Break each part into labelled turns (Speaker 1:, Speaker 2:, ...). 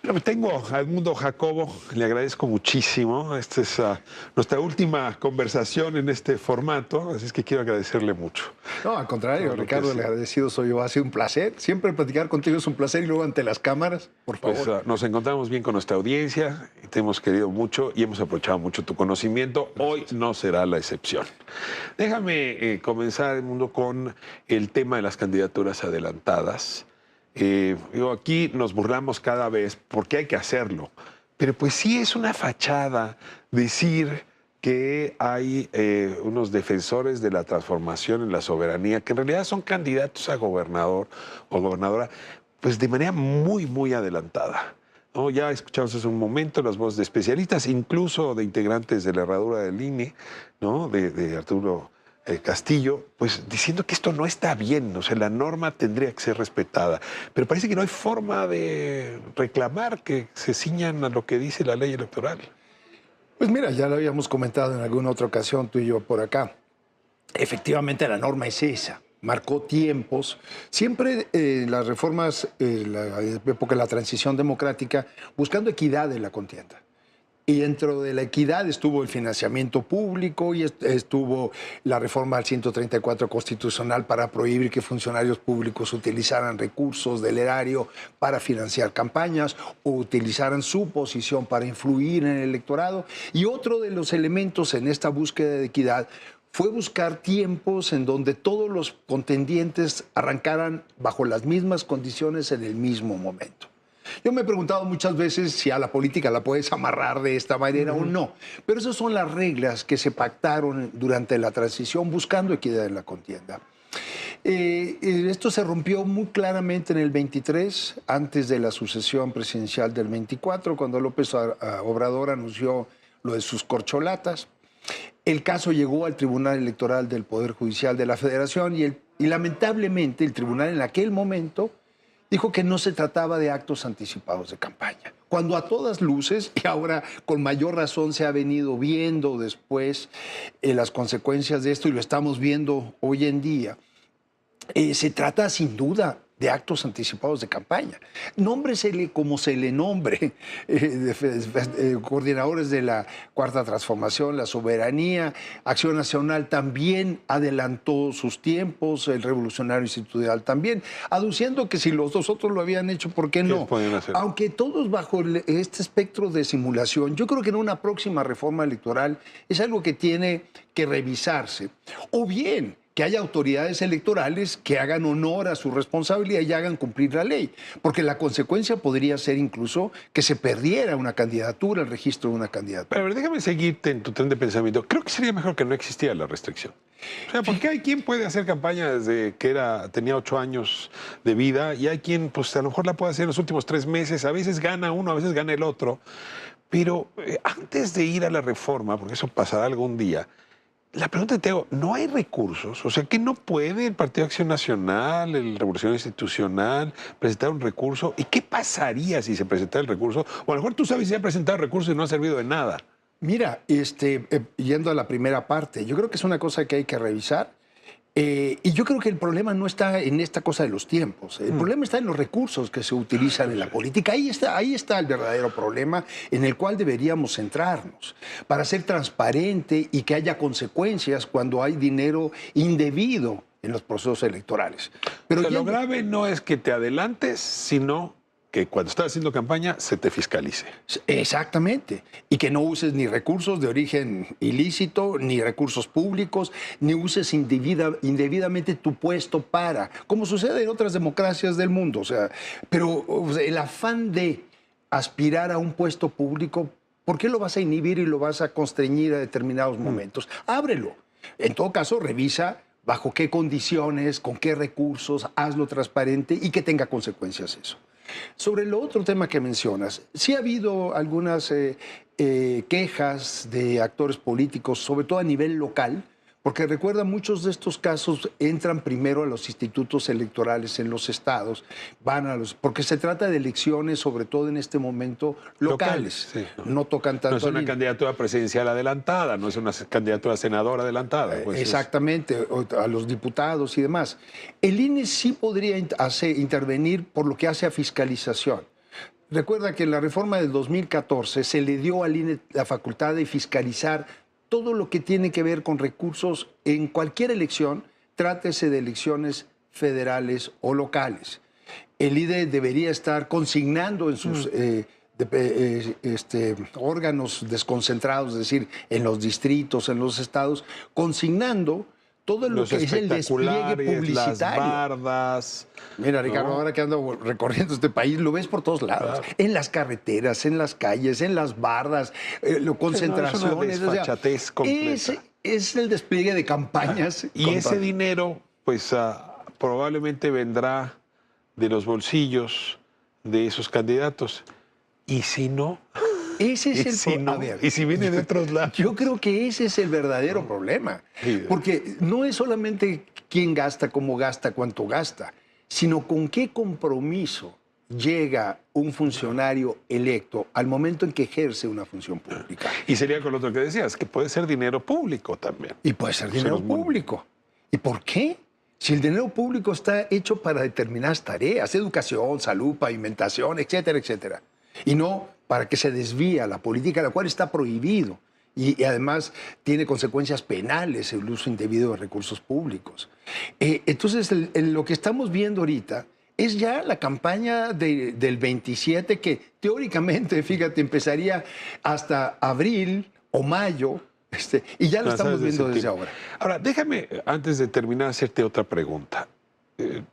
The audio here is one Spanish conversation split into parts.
Speaker 1: Bueno, tengo a Edmundo Jacobo, le agradezco muchísimo. Esta es nuestra última conversación en este formato, así es que quiero agradecerle mucho.
Speaker 2: No, al
Speaker 1: Todo
Speaker 2: contrario,
Speaker 1: lo que
Speaker 2: Ricardo, el
Speaker 1: hace.
Speaker 2: agradecido soy yo. Ha sido un placer. Siempre platicar contigo es un placer y luego ante las cámaras, por
Speaker 1: Pues
Speaker 2: favor.
Speaker 1: nos encontramos bien con nuestra audiencia y te hemos querido mucho y hemos aprovechado mucho tu conocimiento. Hoy no será la excepción. Déjame comenzar, Edmundo, con el tema de las candidaturas adelantadas. Aquí nos burlamos cada vez porque hay que hacerlo, pero pues sí es una fachada decir que hay unos defensores de la transformación en la soberanía, que en realidad son candidatos a gobernador o gobernadora, pues de manera muy, muy adelantada. ¿No? Ya escuchamos hace un momento las voces de especialistas, incluso de integrantes de la herradura del INE, ¿no? de Arturo Castillo, pues diciendo que esto no está bien, o sea, la norma tendría que ser respetada, pero parece que no hay forma de reclamar que se ciñan a lo que dice la ley electoral.
Speaker 2: Pues mira, ya lo habíamos comentado en alguna otra ocasión tú y yo por acá. Efectivamente, la norma es esa. Marcó tiempos. Siempre las reformas, la época de la transición democrática, buscando equidad en la contienda. Y dentro de la equidad estuvo el financiamiento público y estuvo la reforma al 134 constitucional para prohibir que funcionarios públicos utilizaran recursos del erario para financiar campañas o utilizaran su posición para influir en el electorado. Y otro de los elementos en esta búsqueda de equidad fue buscar tiempos en donde todos los contendientes arrancaran bajo las mismas condiciones en el mismo momento. Yo me he preguntado muchas veces si a la política la puedes amarrar de esta manera o no, pero esas son las reglas que se pactaron durante la transición buscando equidad en la contienda. Esto se rompió muy claramente en el 23, antes de la sucesión presidencial del 24, cuando López Obrador anunció lo de sus corcholatas. El caso llegó al Tribunal Electoral del Poder Judicial de la Federación y lamentablemente el tribunal en aquel momento dijo que no se trataba de actos anticipados de campaña, cuando a todas luces, y ahora con mayor razón se ha venido viendo después las consecuencias de esto y lo estamos viendo hoy en día, se trata sin duda de actos anticipados de campaña. Nómbresele como se le nombre, coordinadores de la Cuarta Transformación, la Soberanía, Acción Nacional también adelantó sus tiempos, el Revolucionario Institucional también, aduciendo que si los dos otros lo habían hecho, ¿por qué no? Aunque todos bajo este espectro de simulación, yo creo que en una próxima reforma electoral es algo que tiene que revisarse. O bien que haya autoridades electorales que hagan honor a su responsabilidad y hagan cumplir la ley, porque la consecuencia podría ser incluso que se perdiera una candidatura, el registro de una candidatura.
Speaker 1: Pero a ver, déjame seguirte en tu tren de pensamiento. Creo que sería mejor que no existiera la restricción. O sea, porque hay quien puede hacer campaña desde que tenía 8 años de vida y hay quien, pues a lo mejor la puede hacer en los últimos 3 meses. A veces gana uno, a veces gana el otro. Pero antes de ir a la reforma, porque eso pasará algún día, la pregunta que te hago, ¿no hay recursos? O sea, ¿que no puede el Partido Acción Nacional, el Revolucionario Institucional, presentar un recurso? ¿Y qué pasaría si se presentara el recurso? O a lo mejor tú sabes si se ha presentado el recurso y no ha servido de nada.
Speaker 2: Mira, yendo a la primera parte, yo creo que es una cosa que hay que revisar. Y yo creo que el problema no está en esta cosa de los tiempos. El problema está en los recursos que se utilizan en la política. Ahí está el verdadero problema en el cual deberíamos centrarnos para ser transparente y que haya consecuencias cuando hay dinero indebido en los procesos electorales. Pero
Speaker 1: o sea, lo grave no es que te adelantes, sino que cuando estás haciendo campaña se te fiscalice.
Speaker 2: Exactamente. Y que no uses ni recursos de origen ilícito, ni recursos públicos, ni uses indebidamente tu puesto para, como sucede en otras democracias del mundo. O sea, pero el afán de aspirar a un puesto público, ¿por qué lo vas a inhibir y lo vas a constreñir a determinados momentos? Ábrelo. En todo caso, revisa bajo qué condiciones, con qué recursos, hazlo transparente y que tenga consecuencias eso. Sobre el otro tema que mencionas, sí ha habido algunas quejas de actores políticos, sobre todo a nivel local, porque recuerda, muchos de estos casos entran primero a los institutos electorales en los estados, porque se trata de elecciones, sobre todo en este momento, locales.
Speaker 1: Sí.
Speaker 2: No tocan tanto.
Speaker 1: No es una candidatura presidencial adelantada, no es una candidatura a senadora adelantada. Pues
Speaker 2: exactamente, a los diputados y demás. El INE sí podría intervenir por lo que hace a fiscalización. Recuerda que en la reforma del 2014 se le dio al INE la facultad de fiscalizar todo lo que tiene que ver con recursos en cualquier elección, trátese de elecciones federales o locales. El INE debería estar consignando en sus órganos desconcentrados, es decir, en los distritos, en los estados, consignando todo lo que es el despliegue publicitario.
Speaker 1: Las bardas.
Speaker 2: Mira, Ricardo,
Speaker 1: ¿no?
Speaker 2: ahora que ando recorriendo este país, lo ves por todos lados. Claro. En las carreteras, en las calles, en las bardas, concentraciones.
Speaker 1: No, es una desfachatez completa.
Speaker 2: Ese es el despliegue de campañas.
Speaker 1: Y ese dinero, pues probablemente vendrá de los bolsillos de esos candidatos. ¿Y si no?
Speaker 2: Ese es
Speaker 1: ¿Y si viene de otros lados?
Speaker 2: Yo creo que ese es el verdadero problema. Porque no es solamente quién gasta, cómo gasta, cuánto gasta, sino con qué compromiso llega un funcionario electo al momento en que ejerce una función pública.
Speaker 1: Y sería con lo otro que decías, que puede ser dinero público también.
Speaker 2: Y puede ser dinero público. ¿Y por qué? Si el dinero público está hecho para determinadas tareas, educación, salud, pavimentación, etcétera, etcétera. Y no para que se desvíe la política, la cual está prohibido. Y además tiene consecuencias penales el uso indebido de recursos públicos. Entonces, lo que estamos viendo ahorita es ya la campaña del 27, que teóricamente, fíjate, empezaría hasta abril o mayo, y ya lo estamos viendo desde ahora.
Speaker 1: Ahora, déjame, antes de terminar, hacerte otra pregunta.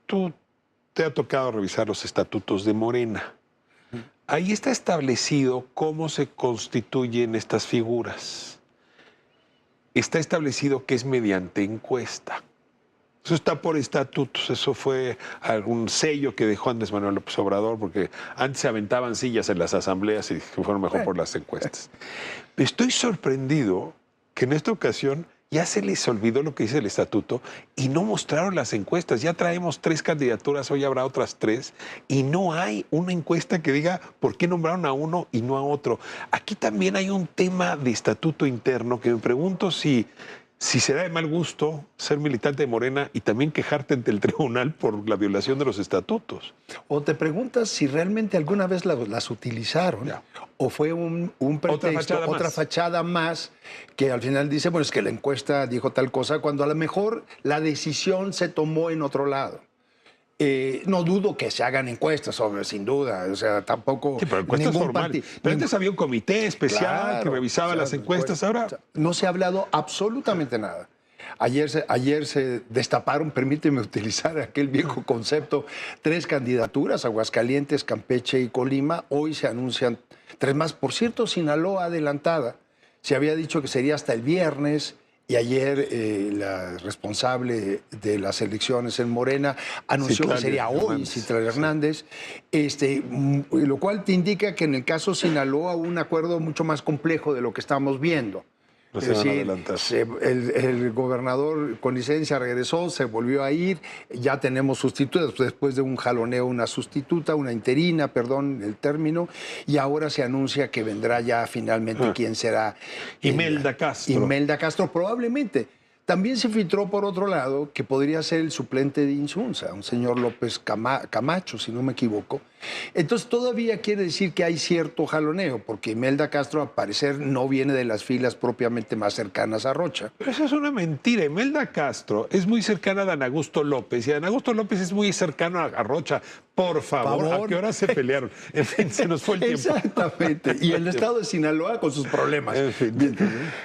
Speaker 1: Tú te ha tocado revisar los estatutos de Morena. Ahí está establecido cómo se constituyen estas figuras. Está establecido que es mediante encuesta. Eso está por estatutos, eso fue algún sello que dejó Andrés Manuel López Obrador, porque antes se aventaban sillas en las asambleas y fueron mejor por las encuestas. Estoy sorprendido que en esta ocasión ya se les olvidó lo que dice el estatuto y no mostraron las encuestas. Ya traemos 3 candidaturas, hoy habrá otras 3, y no hay una encuesta que diga por qué nombraron a uno y no a otro. Aquí también hay un tema de estatuto interno que me pregunto si será de mal gusto ser militante de Morena y también quejarte ante el tribunal por la violación de los estatutos.
Speaker 2: O te preguntas si realmente alguna vez las utilizaron, ya, o fue un pretexto, otra fachada más, que al final dice, bueno, es que la encuesta dijo tal cosa, cuando a lo mejor la decisión se tomó en otro lado. No dudo que se hagan encuestas, sin duda, o sea, tampoco...
Speaker 1: Sí, pero encuestas formales. Pero antes había un comité especial que revisaba las encuestas, ahora...
Speaker 2: No se ha hablado absolutamente nada. Ayer se destaparon, permíteme utilizar aquel viejo concepto, 3 candidaturas, Aguascalientes, Campeche y Colima. Hoy se anuncian 3 más. Por cierto, Sinaloa adelantada. Se había dicho que sería hasta el viernes. Y ayer la responsable de las elecciones en Morena anunció que sería hoy, Citlali Hernández, lo cual te indica que en el caso Sinaloa hubo un acuerdo mucho más complejo de lo que estamos viendo.
Speaker 1: No
Speaker 2: es
Speaker 1: se
Speaker 2: decir, el gobernador con licencia regresó, se volvió a ir, ya tenemos sustitutas, después de un jaloneo, una sustituta, una interina, perdón, el término, y ahora se anuncia que vendrá ya finalmente quién será.
Speaker 1: Imelda Castro.
Speaker 2: Imelda Castro, probablemente. También se filtró por otro lado que podría ser el suplente de Insunza, un señor López Camacho, si no me equivoco. Entonces todavía quiere decir que hay cierto jaloneo, porque Imelda Castro al parecer no viene de las filas propiamente más cercanas a Rocha.
Speaker 1: Pero eso es una mentira. Imelda Castro es muy cercana a Dan Augusto López y Dan Augusto López es muy cercano a Rocha. Por favor, ¿a qué hora se pelearon? En fin, se nos fue el tiempo.
Speaker 2: Exactamente. Y el estado de Sinaloa con sus problemas.
Speaker 1: En fin.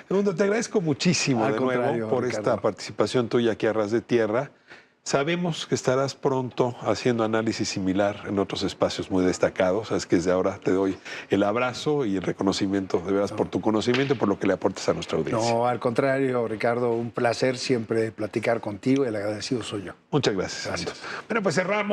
Speaker 1: Segundo, te agradezco muchísimo de nuevo por esta participación tuya aquí a Ras de Tierra. Sabemos que estarás pronto haciendo análisis similar en otros espacios muy destacados. Sabes que desde ahora te doy el abrazo y el reconocimiento de veras por tu conocimiento y por lo que le aportes a nuestra audiencia.
Speaker 2: No, al contrario, Ricardo, un placer siempre platicar contigo y el agradecido soy yo.
Speaker 1: Muchas gracias. Bueno, pues cerramos.